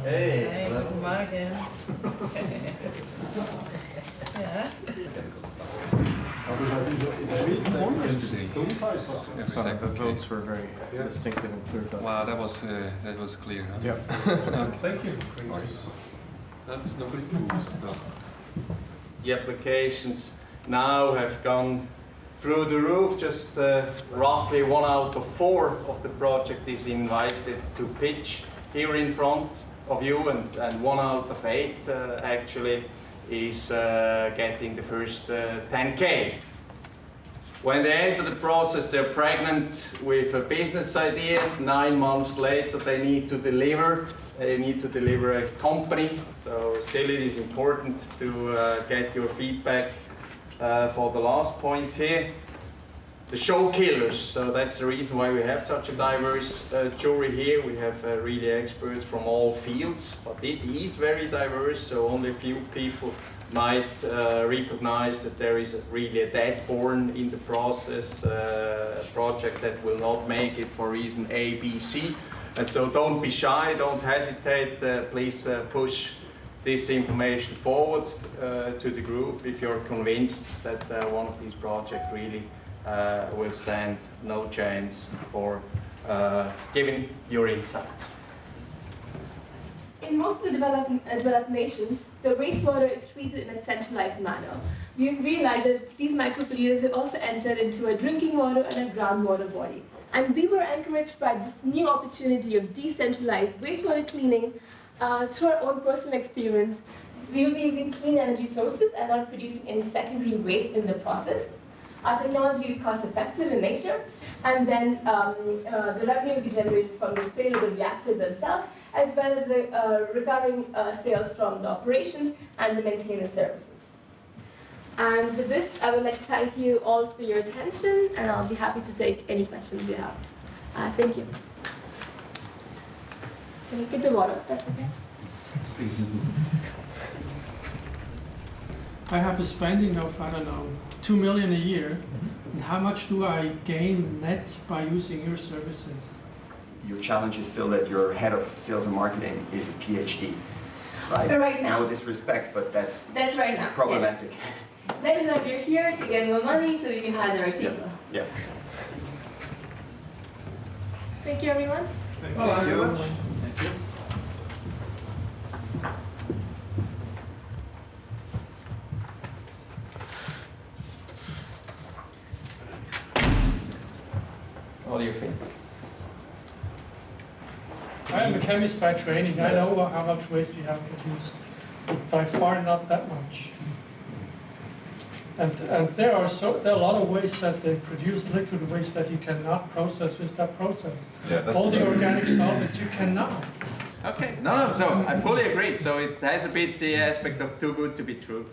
Hey, guten Morgen. Ja. The votes were very distinctive and clear. Wow, that was clear. Huh? Yeah. Thank you. That's nobody proves though. The applications now have gone through the roof. Just roughly 1 out of 4 of the project is invited to pitch here in front of you, and 1 out of 8 actually is getting the first 10K. When they enter the process, they're pregnant with a business idea. 9 months later, they need to deliver. They need to deliver a company. So still it is important to get your feedback for the last point here. The show killers, so that's the reason why we have such a diverse jury here. We have really experts from all fields, but it is very diverse, so only a few people might recognize that there is really a dead born in the process, a project that will not make it for reason A, B, C. And so don't be shy, don't hesitate, please push this information forward to the group if you're convinced that one of these projects really will stand no chance for giving your insights. In most of the developed nations, the wastewater is treated in a centralized manner. We realized that these micropollutants have also entered into a drinking water and a groundwater body. And we were encouraged by this new opportunity of decentralized wastewater cleaning through our own personal experience. We will be using clean energy sources and not producing any secondary waste in the process. Our technology is cost-effective in nature, and then the revenue will be generated from the sale of the reactors themselves, as well as the recurring sales from the operations and the maintenance services. And with this, I would like to thank you all for your attention, and I'll be happy to take any questions you have. Thank you. Can you get the water? That's okay. Please. I have a spending of, I don't know, 2 million a year. And how much do I gain net by using your services? Your challenge is still that your head of sales and marketing is a PhD, right? Right now. No disrespect, but that's right now. problematic. Yes. That is why we're here, to get more money so we can hire the right people. Yeah. Thank you, everyone. Thank you. Thank you. What do you think? I am a chemist by training. I know how much waste we have produced, but by far not that much. And there are a lot of waste that they produce, liquid waste, that you cannot process with that process. Yeah, that's all the organic solvents you cannot. Okay, no, so I fully agree. So it has a bit the aspect of too good to be true.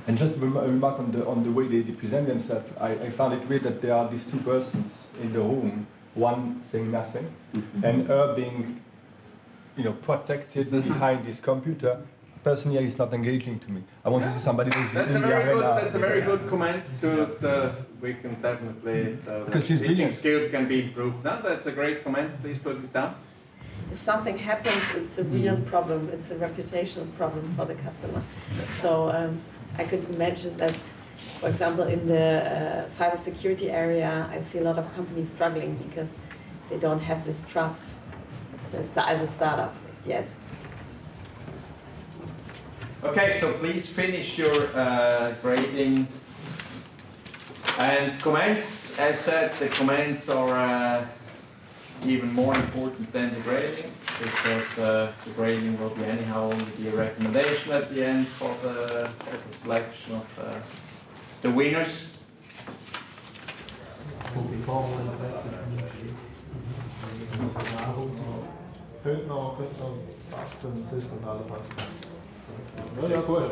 And just a remark on the way they present themselves. I found it weird that there are these 2 persons in the room, one saying nothing, and her being, protected behind this computer. Personally, it's not engaging to me. I want to see somebody who's in the arena. That's a very good comment to we can definitely, because she's teaching skill can be improved. No, that's a great comment. Please put it down. If something happens, it's a real problem. It's a reputational problem for the customer. So I could imagine that, for example, in the cybersecurity area, I see a lot of companies struggling because they don't have this trust as a startup yet. Okay, so please finish your grading and comments. As said, the comments are even more important than the grading, because the grading will be anyhow only be a recommendation at the end for the selection of the winners. Ja, cool.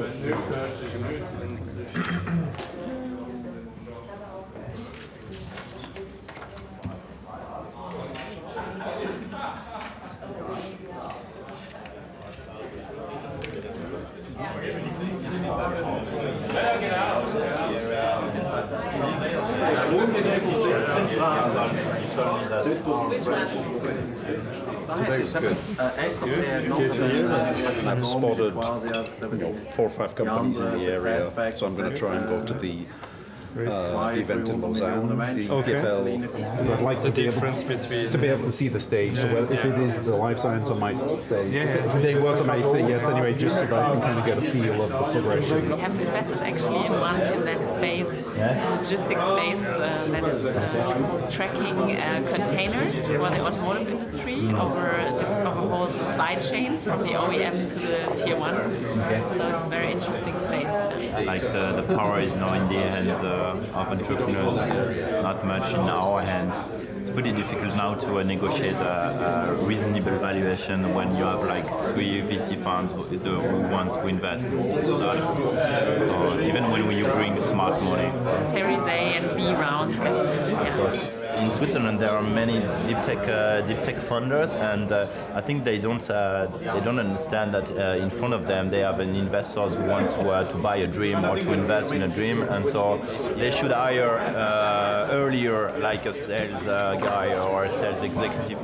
Runde von der Zentrale. Dort, wo Today was good. I've spotted 4 or 5 companies in the area, so I'm going to try and go to the event in Lausanne, the PFL. Because I'd like the difference between to be able to see the stage. So if it is the life science, I might say. If it works, I might say yes anyway, just so that I can kind of get a feel of the progression. We have invested actually in that space, logistics space that is tracking containers for the automotive industry over whole supply chains from the OEM to the tier 1. So it's a very interesting space. Like the power is now in the hands of entrepreneurs, not much in our hands. It's pretty difficult now to negotiate a reasonable valuation when you have like 3 VC funds who want to invest into the startup. So even when you bring smart money. Series A and B rounds, definitely. Yeah. In Switzerland, there are many deep tech funders, and I think they don't understand that in front of them they have an investors who want to buy a dream or to invest in a dream, and so they should hire earlier, like a sales guy or a sales executive.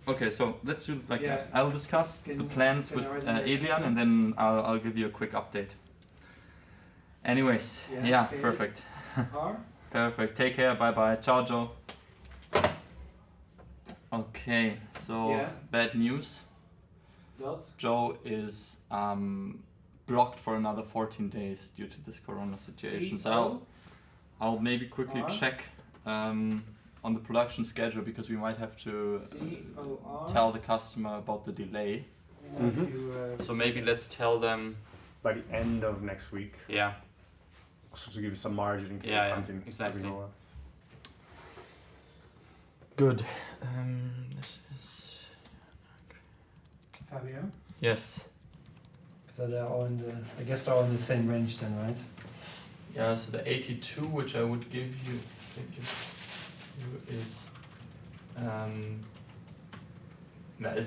Okay, so let's do it like that. I'll discuss the plans with Elian, and then I'll give you a quick update. Anyways, yeah, perfect. Perfect. Take care. Bye bye. Ciao, Joe. Okay, so bad news. Joe is blocked for another 14 days due to this corona situation. So I'll maybe quickly check on the production schedule, because we might have to tell the customer about the delay. So maybe let's tell them by the end of next week. Yeah. So to give you some margin in case something exactly. doesn't go Good. This is Fabio? Yes. So they're all in the, I guess they're all in the same range then, right? Yeah, so the 82, which I would give you, is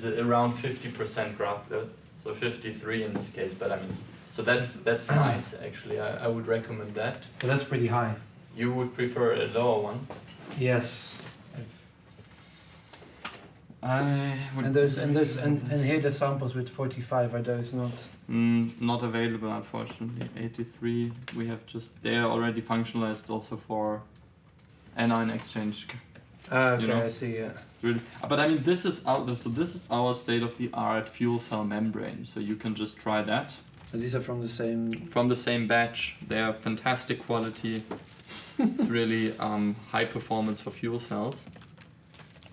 around 50% graft load, so 53 in this case. But I mean, so that's nice actually. I would recommend that. But that's pretty high. You would prefer a lower one? Yes. I would. And here the samples with 45, are those not? Not available, unfortunately. 83 we have just, they are already functionalized also for anion exchange. Okay, you know? I see. Yeah. Really, but I mean, this is our state-of-the-art fuel cell membrane. So you can just try that. So these are from the same. From the same batch. They are fantastic quality. It's really high performance for fuel cells.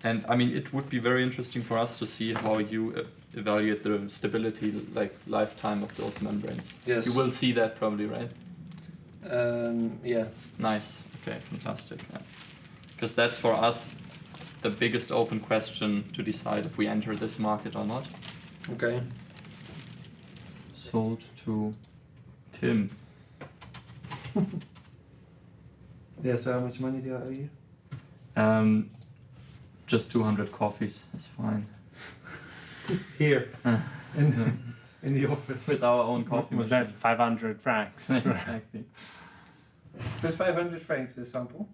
And I mean, it would be very interesting for us to see how you evaluate the stability, like lifetime of those membranes. Yes. You will see that probably, right? Yeah. Nice. Okay, fantastic. Because that's for us the biggest open question to decide if we enter this market or not. Okay. Sold to Tim. Yeah, so how much money do I owe you? Just 200 coffees, that's fine. Here, in the office. With our own coffee Was machine. that 500 francs? Exactly. There's 500 francs this sample?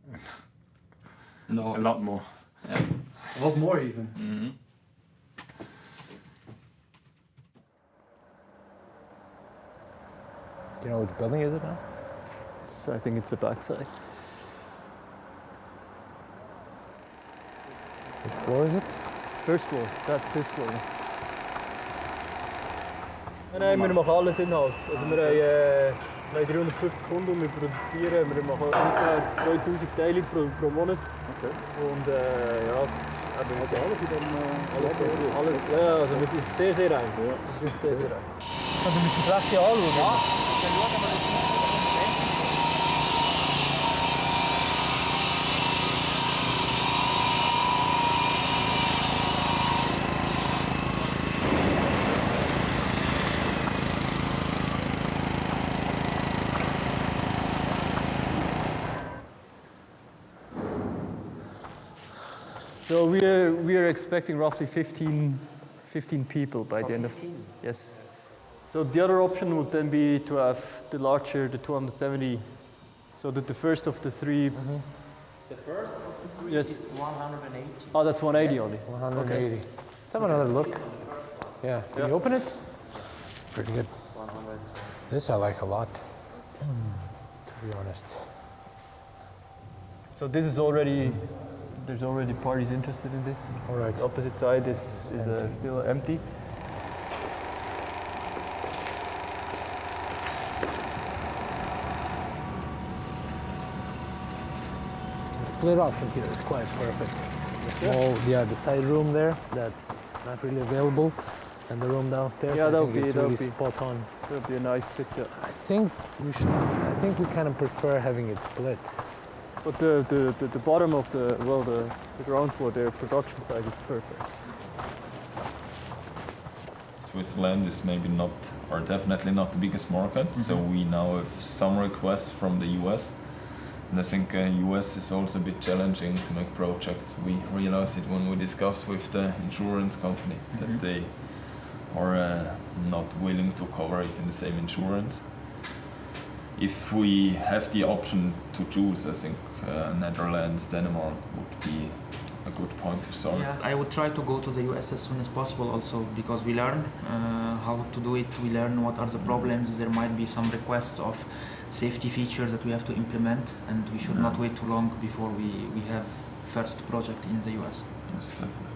No, a lot more. Yeah. A lot more even. Mm-hmm. Do you know which building is it now? I think it's the backside. Which floor is it? First floor. That's this floor. Nein, wir machen alles in-house. Also wir haben 350 Kunden und wir produzieren. Wir machen ungefähr 2000 Teile pro Monat. Okay. Und ja, es ist Also alles in dem alles, ja, also es ist sehr, sehr rein. Ja. Sehr, sehr rein. Also wir müssen das hier anschauen. Ja, dann schauen wir das. So we are expecting roughly 15 people by the end of. Yes. So the other option would then be to have the 270, so that the first of the three. The first of the three yes. is 180. Oh, that's 180 yes. only. 180. Okay. Let's have another look. Yeah. Can you open it? Pretty good. 170. This I like a lot, to be honest. So this is already. There's already parties interested in this. All right. The opposite side is still empty. The split option here is quite perfect. The side room there, that's not really available, and the room downstairs. Yeah, that would be spot on. That would be a nice fit. Yeah. I think we kind of prefer having it split. But the bottom of the ground floor, their production side is perfect. Switzerland is maybe not, or definitely not the biggest market, so we now have some requests from the US. And I think US is also a bit challenging to make projects. We realized it when we discussed with the insurance company that they are not willing to cover it in the same insurance. If we have the option to choose, I think Netherlands, Denmark would be a good point to start. Yeah, I would try to go to the US as soon as possible also, because we learn how to do it, we learn what are the problems, there might be some requests of safety features that we have to implement, and we should not wait too long before we have first project in the US. Yes, definitely.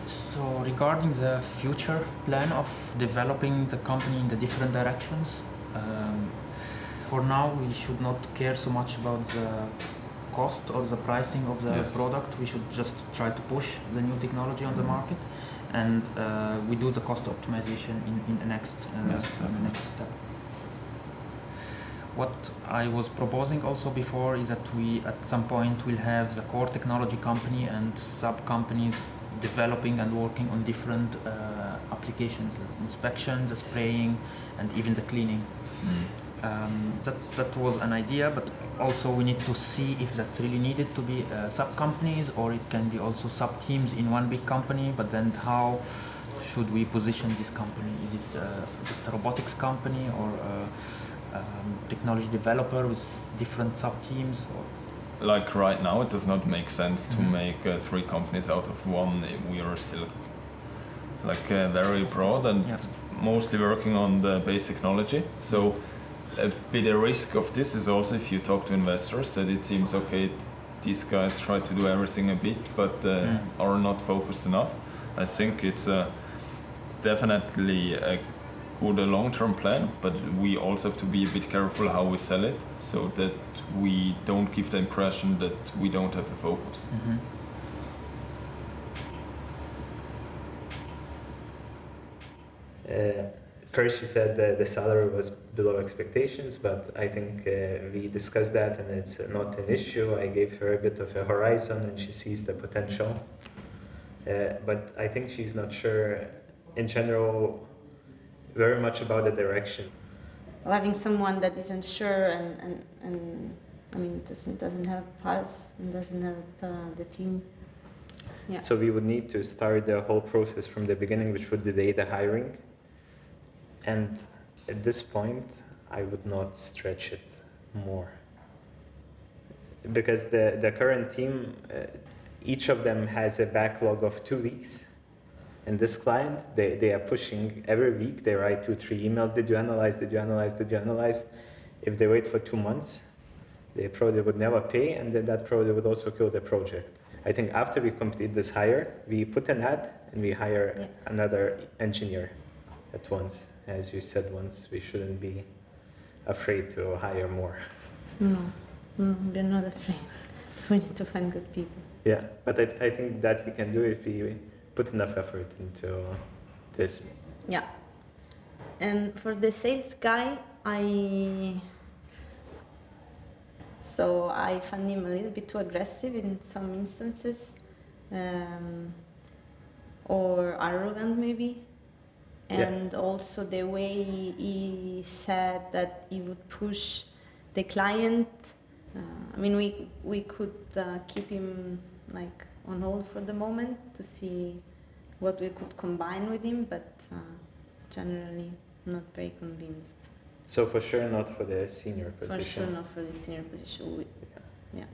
So regarding the future plan of developing the company in the different directions, for now we should not care so much about the cost or the pricing of the product. We should just try to push the new technology on the market, and we do the cost optimization in the next step. What I was proposing also before is that we at some point will have the core technology company and sub-companies developing and working on different applications, the inspection, the spraying, and even the cleaning. That was an idea, but also we need to see if that's really needed to be sub-companies, or it can be also sub-teams in one big company, but then how should we position this company? Is it just a robotics company, or technology developer with different sub-teams? Like right now, it does not make sense to make 3 companies out of one. We are still very broad and mostly working on the base technology. So a bit a risk of this is also if you talk to investors that it seems okay, these guys try to do everything a bit, but are not focused enough. I think it's definitely a good long-term plan, but we also have to be a bit careful how we sell it, so that we don't give the impression that we don't have a focus. First, she said the salary was below expectations, but I think we discussed that and it's not an issue. I gave her a bit of a horizon and she sees the potential. But I think she's not sure, in general, very much about the direction. Having someone that isn't sure and I mean, doesn't have us and doesn't have the team. Yeah. So we would need to start the whole process from the beginning, which would delay the hiring. And at this point, I would not stretch it more. Because the current team, each of them has a backlog of 2 weeks. And this client, they are pushing every week. They write 2-3 emails. Did you analyze? Did you analyze? Did you analyze? If they wait for 2 months, they probably would never pay, and then that probably would also kill the project. I think after we complete this hire, we put an ad and we hire another engineer at once. As you said once, we shouldn't be afraid to hire more. No, we're not afraid. We need to find good people. Yeah, but I think that we can do if we put enough effort into this. Yeah. And for the sales guy, I find him a little bit too aggressive in some instances, or arrogant maybe. And also the way he said that he would push the client. I mean, we could keep him like on hold for the moment to see what we could combine with him, but generally not very convinced. So for sure not for the senior position. For sure not for the senior position. Yeah.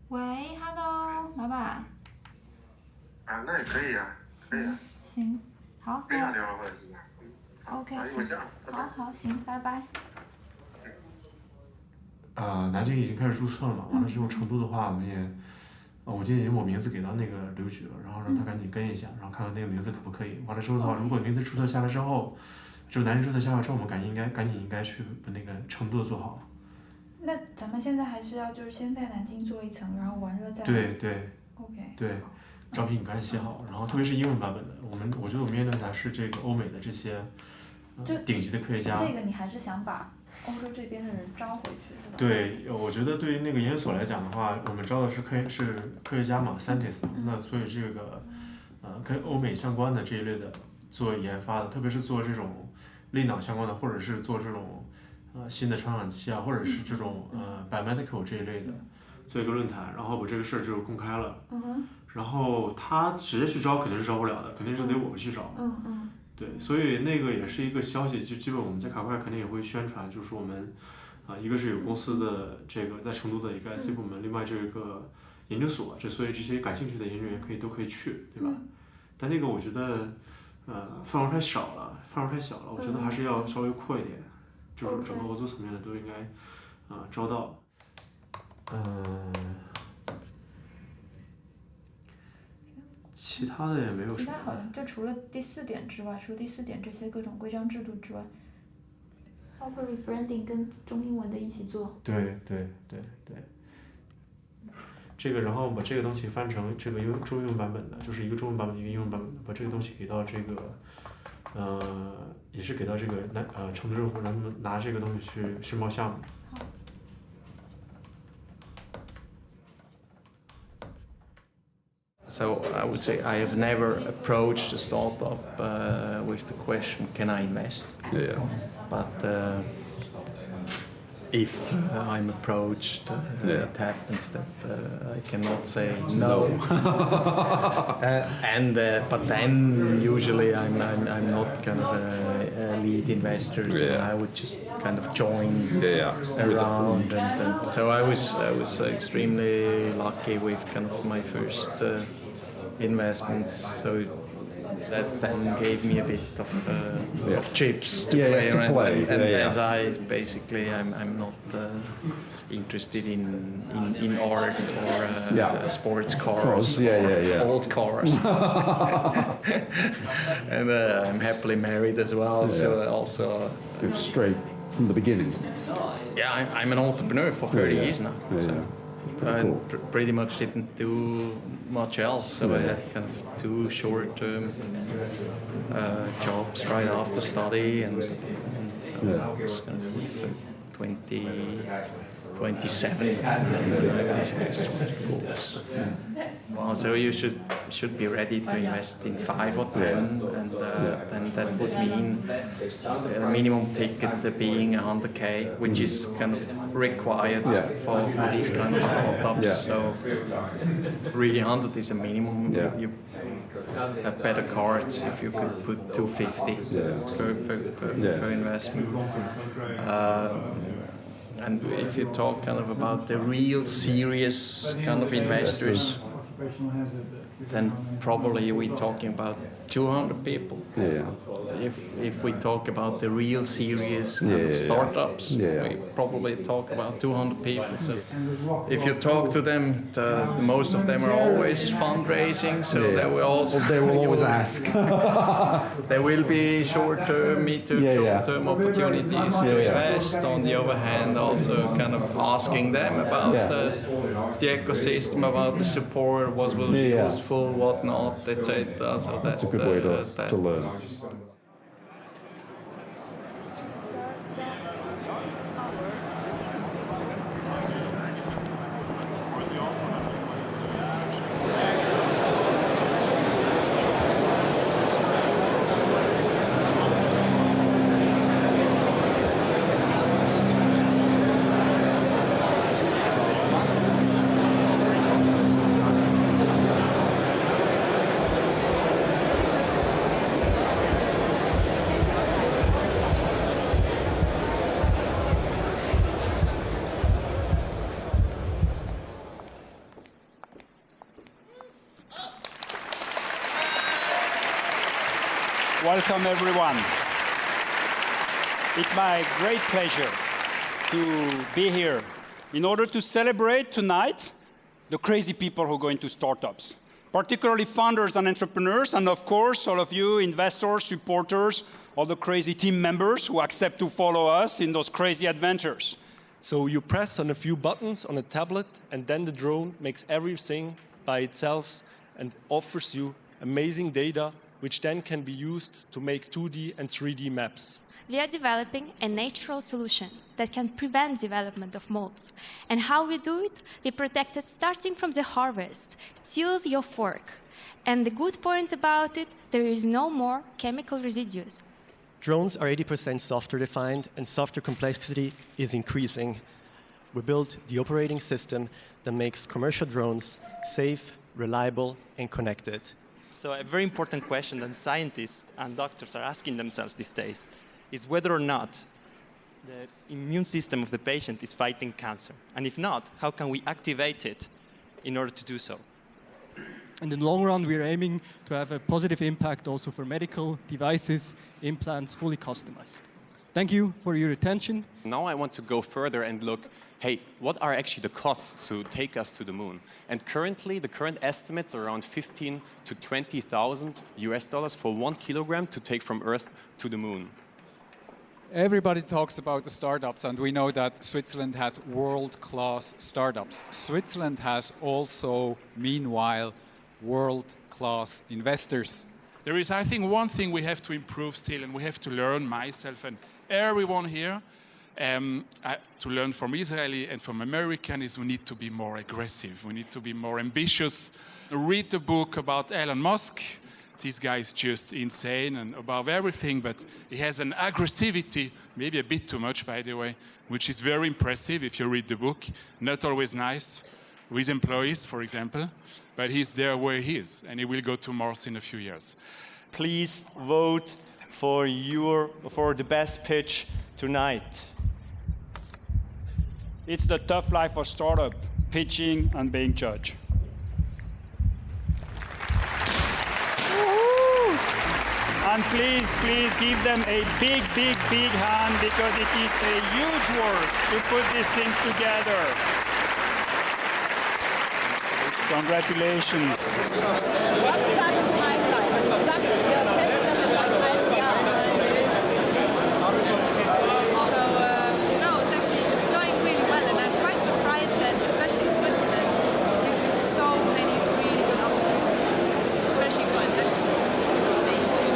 喂 ，Hello， 老板。啊，那也可以啊，可以啊。行，好。非常牛，老板。OK， 行。好，行，拜拜。南京已经开始注册了嘛，完了之后成都的话，我们也，我今天已经把名字给到那个刘局了，然后让他赶紧跟一下，然后看看那个名字可不可以。完了之后的话，如果名字注册下来之后，就南京注册下来之后，我们赶紧应该去把那个成都的做好。那咱们现在还是要就是先在南京做一层，然后完了再。对。OK。对，招聘赶紧写好，然后特别是英文版本的，我觉得我们面对的是这个欧美的这些顶级的科学家。这个你还是想把欧洲这边的人招回去是吧？对，我觉得对于那个研究所来讲的话，我们招的是科学家嘛 ，scientist，那所以这个跟欧美相关的这一类的做研发的，特别是做这种类脑相关的，或者是做这种新的传感器啊，或者是这种biomedical 这一类的，做一个论坛，然后把这个事儿就公开了。然后他直接去招肯定是招不了的，肯定是得我们去招。对，所以那个也是一个消息，就基本我们在卡快肯定也会宣传，就是我们一个是有公司的这个在成都的一个 IC 部门，另外这个研究所，所以这些感兴趣的研究员都可以去，对吧？但那个我觉得范围太小了，我觉得还是要稍微扩一点，就是整个合作层面的都应该招到。其他的也没有什么。其他好像就除了第4点之外，除了第4点这些各种规章制度之外，包括 rebranding 跟中英文的一起做。对。这个，然后把这个东西翻成这个中英文版本的，就是一个中文版本一个英文版本的，把这个东西给到这个也是给到这个成都政府，让他们拿这个东西去申报项目。So I would say I have never approached a startup with the question, can I invest? Yeah. But if I'm approached, it happens that I cannot say no. But then usually I'm not kind of a lead investor. I would just kind of join around, and so I was extremely lucky with kind of my first investments. So that then gave me a bit of chips to play around. And as I basically I'm not interested in art or sports cars, old cars. And I'm happily married as well. So also straight from the beginning. Yeah, I'm an entrepreneur for 30 years now. So I pretty much didn't do much else, so I had kind of 2 short-term jobs right after study, and so I was kind of with 27 I basically started course. So you should be ready to invest in 5 or 10, and then that would mean a minimum ticket being 100k, which is kind of required for these kind of startups. So really 100 is a minimum. You have better cards if you could put 250 per investment. And if you talk kind of about the real serious kind of investors, then probably we're talking about 200 people. If we talk about the real serious kind of startups, we probably talk about 200 people. So if you talk to them, most of them are always fundraising, so they will also they will always ask. There will be short-term, mid-term, short-term opportunities to invest. On the other hand, also kind of asking them about the ecosystem, about the support, what will be useful, what not, etc. So that's a good way to learn. Welcome everyone. It's my great pleasure to be here in order to celebrate tonight the crazy people who go into startups, particularly founders and entrepreneurs, and of course all of you investors, supporters, all the crazy team members who accept to follow us in those crazy adventures. So you press on a few buttons on a tablet, and then the drone makes everything by itself and offers you amazing data, which then can be used to make 2D and 3D maps. We are developing a natural solution that can prevent development of molds. And how we do it? We protect it starting from the harvest till your fork. And the good point about it, there is no more chemical residues. Drones are 80% software defined, and software complexity is increasing. We built the operating system that makes commercial drones safe, reliable, and connected. So a very important question that scientists and doctors are asking themselves these days is whether or not the immune system of the patient is fighting cancer. And if not, how can we activate it in order to do so? In the long run, we are aiming to have a positive impact also for medical devices, implants, fully customized. Thank you for your attention. Now I want to go further and look, hey, what are actually the costs to take us to the moon? And currently, the current estimates are around 15 to 20,000 US dollars for 1 kilogram to take from Earth to the moon. Everybody talks about the startups, and we know that Switzerland has world-class startups. Switzerland has also, meanwhile, world-class investors. There is, I think, one thing we have to improve still, and we have to learn, myself and everyone here, to learn from Israeli and from American, is we need to be more aggressive. We need to be more ambitious. Read the book about Elon Musk. This guy is just insane and above everything, but he has an aggressivity, maybe a bit too much, by the way, which is very impressive if you read the book. Not always nice with employees, for example, but he's there where he is, and he will go to Mars in a few years. Please vote for the best pitch tonight. It's the tough life of startup, pitching and being judged. And please, please give them a big, big, big hand, because it is a huge work to put these things together. Congratulations. What's the startup timeline? Exactly, you have tested that the first 1 year. So, no, it's going really well, and I'm quite surprised that, especially Switzerland, gives you so many really good opportunities, especially for investors. It's amazing.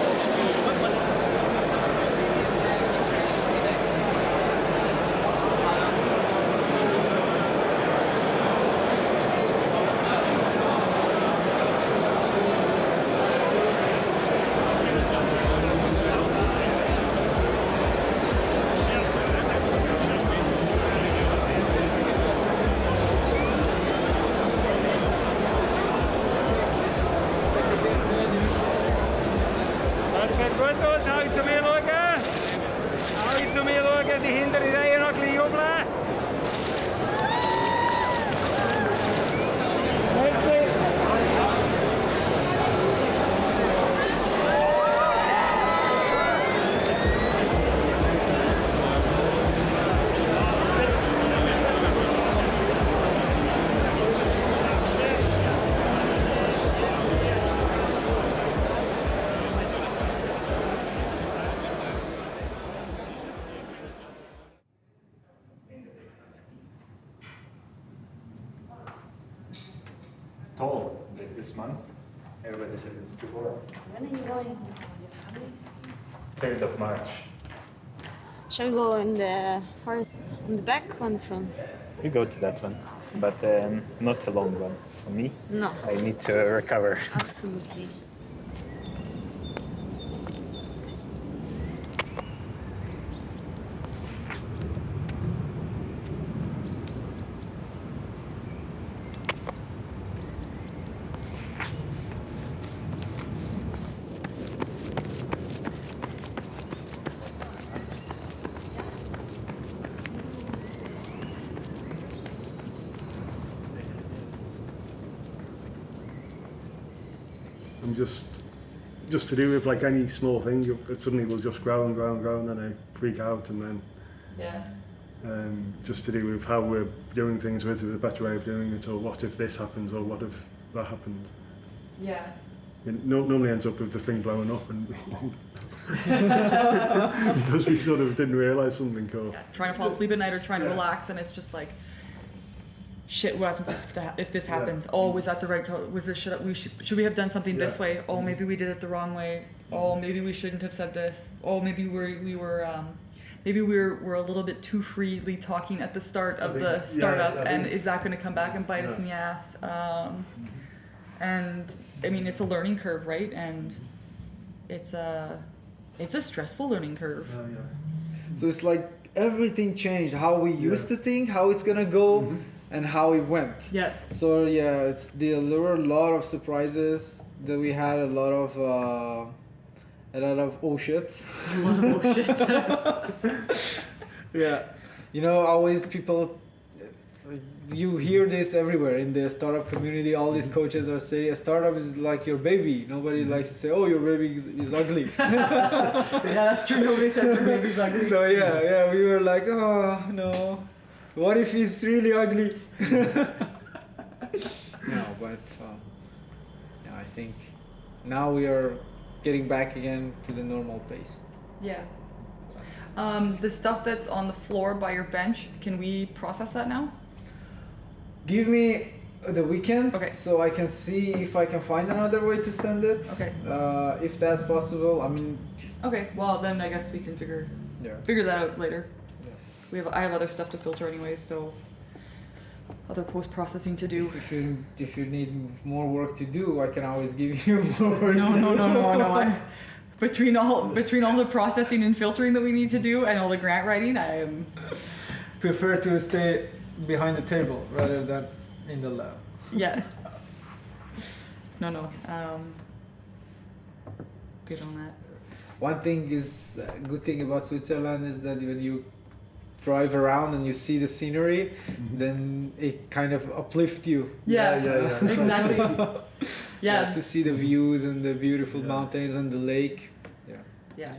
tall this month. Everybody says it's too warm. When are you going? Your family ski? 3rd of March. Shall we go in the forest on the back or on the front? We go to that one, but not a long one. For me, No. I need to recover. Absolutely. And just to do with like any small thing, it suddenly will just grow and grow and grow, and then I freak out, and then just to do with how we're doing things with a better way of doing it, or what if this happens, or what if that happens. Yeah. It normally ends up with the thing blowing up, and because we sort of didn't realise something. Or Trying to fall asleep at night or trying to relax, and it's just like, shit, what happens if this happens? Oh, was that the right code? Was this, should we have done something this way? Oh, maybe we did it the wrong way. Oh, maybe we shouldn't have said this. Oh, maybe we were a little bit too freely talking at the start of the startup, and is that going to come back and bite us in the ass? And I mean, it's a learning curve, right? And it's a stressful learning curve. So it's like everything changed. How we used to think, how it's gonna go, and how it went. Yeah. So yeah, there were a lot of surprises. That we had a lot of oh shits. Yeah. You know, always people. You hear this everywhere in the startup community. All these coaches are saying a startup is like your baby. Nobody likes to say, "Oh, your baby is ugly." Yeah, that's true. Nobody says your baby's ugly. So yeah, we were like, "Oh no, what if he's really ugly?" No, but I think now we are getting back again to the normal pace. Yeah. The stuff that's on the floor by your bench, can we process that now? Give me the weekend, so I can see if I can find another way to send it. Okay. If that's possible, I mean. Okay. Well, then I guess we can figure that out later. Yeah. I have other stuff to filter anyways, so other post processing to do. If you need more work to do, I can always give you more work. No. Between all the processing and filtering that we need to do and all the grant writing, I am prefer to stay behind the table rather than in the lab. Yeah. No. Good on that. One thing is good thing about Switzerland is that when you drive around and you see the scenery, then it kind of uplifts you. Yeah. Exactly. Yeah, to see the views and the beautiful mountains and the lake. Yeah.